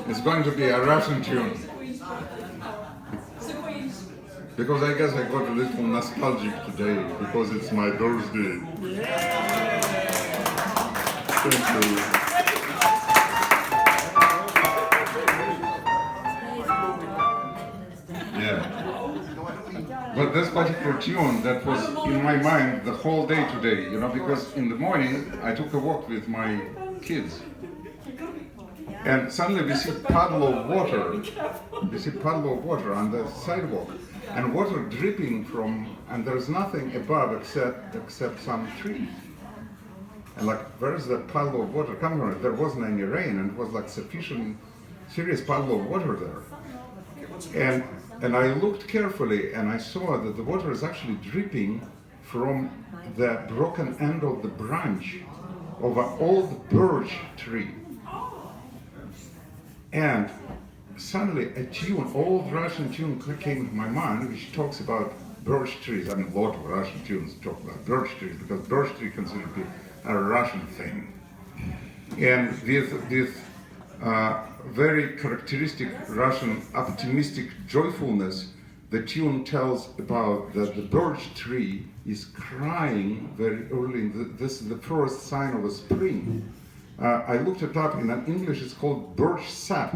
It's going to be a Russian tune. Because I guess I got a little nostalgic today because it's my birthday. Thank you. Yeah. But this particular tune that was in my mind the whole day today, you know, because in the morning I took a walk with my kids. And suddenly we see a puddle of water. We see a puddle of water on the sidewalk. And water dripping from, and there's nothing above except some trees. And like, where's that puddle of water coming from? There wasn't any rain, and it was like sufficient, serious puddle of water there. And I looked carefully, and I saw that the water is actually dripping from the broken end of the branch of an old birch tree. And suddenly a tune, old Russian tune came to my mind, which talks about birch trees. I mean, a lot of Russian tunes talk about birch trees, because birch tree considered to be a Russian thing. And this very characteristic Russian optimistic joyfulness, the tune tells about that the birch tree is crying very early. This is the first sign of a spring. I looked it up. In English, it's called birch sap.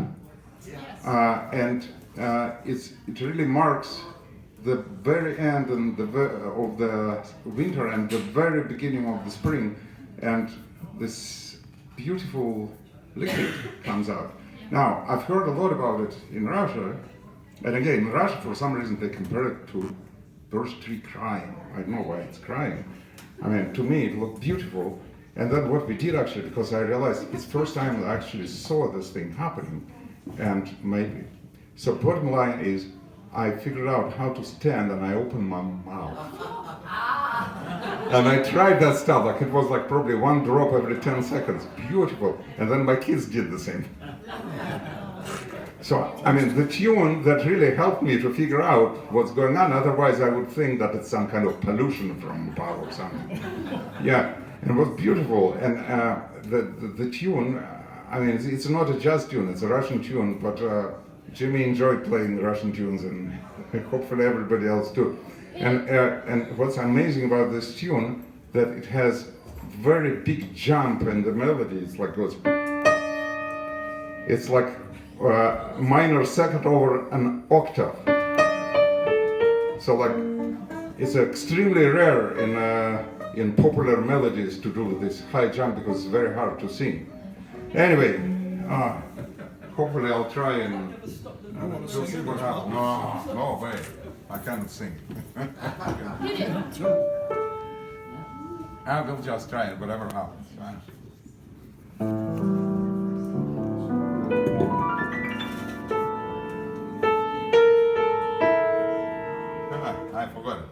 And it really marks the very end of the winter and the very beginning of the spring, and this beautiful liquid comes out. Now, I've heard a lot about it in Russia, and again, in Russia, for some reason, they compare it to birch tree crying. I don't know why it's crying. I mean, to me, it looked beautiful. And then what we did actually, because I realized it's the first time I actually saw this thing happening. And maybe. So bottom line is, I figured out how to stand and I opened my mouth. And I tried that stuff, like it was like probably one drop every 10 seconds. Beautiful. And then my kids did the same. So, I mean, the tune that really helped me to figure out what's going on, otherwise I would think that it's some kind of pollution from power or something. Yeah, and it was beautiful. And the tune, I mean, it's not a jazz tune, it's a Russian tune, but Jimmy enjoyed playing Russian tunes, and hopefully everybody else too. And what's amazing about this tune, that it has very big jump in the melody. It's like goes, it's like minor second over an octave. So like, it's extremely rare in popular melodies to do this high jump, because it's very hard to sing. Anyway, hopefully I'll try and we'll see what happens. No way, I can't sing. I will just try it, whatever happens. Right? I forgot it.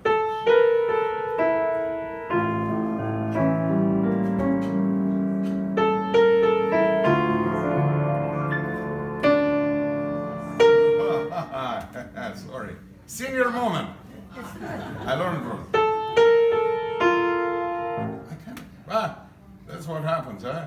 Sorry. Senior moment. I learned from it. I can't. That's what happens, huh?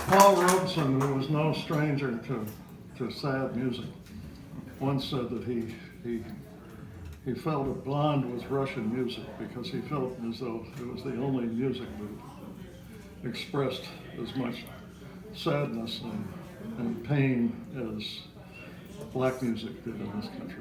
Paul Robeson, who was no stranger to sad music, once said that he felt that Blonde was Russian music because he felt as though it was the only music that expressed as much sadness and pain as black music did in this country.